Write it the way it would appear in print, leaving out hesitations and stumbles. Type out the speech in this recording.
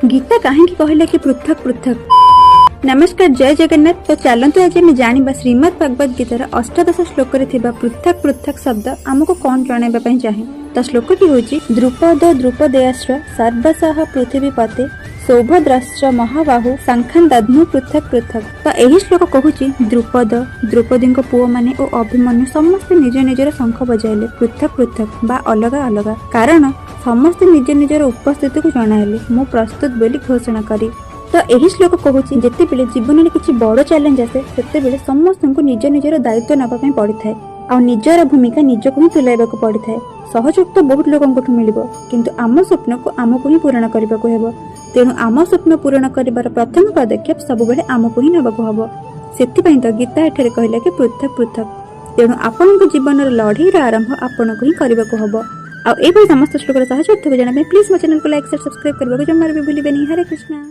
गीता कहीं कहला कि पृथक पृथक। नमस्कार, जय जगन्नाथ। तो चलतु आज आम जाना श्रीमद भगवद गीतार अष्टादश श्लोक पृथक पृथक शब्द आमको कौन जनवाई चाहे। तो श्लोकटी हूँ द्रुपद द्रुपदेयश्च सर्वशः पृथ्वीपते सौभद्राश्च महाबाहु शंखान दध्नु पृथक पृथक। तो यही श्लोक कहूँ द्रुपद द्रौपदी पुओ माने और अभिमन्यु समस्ते निज निजर शंख बजाइले पृथक पृथक बा अलग अलग, कारण समस्ते निज निजर उपस्थिति को जनाइले मु प्रस्तुत बोली घोषणा करी। तो यही श्लोक कहूँ जिते जीवन में किसी बड़ चैलेंज आसे से समस्त को निज निजर दायित्व नापी पड़ी था और निजर भूमिका निजक ही तुलाइबा पड़ी था। सहयोग तो बहुत लोगों मिल किंतु आम स्वप्न को आमको ही पूरण करने को हेब। तेणु आम स्वप्न पूरण कर प्रथम पदक्षेप सब आमको ही नबाक हम। से तो गीता एठारे कहला कि पृथक पृथक। तेणु आपण जीवन लड़ाई आरंभ आपण को ही करने को हम। आउ समस्त श्लोक साहय जाना प्लीज मो चैनल को लाइक शेयर सब्सक्राइब करने को जमार भी भूलिबेनी। हरे कृष्णा।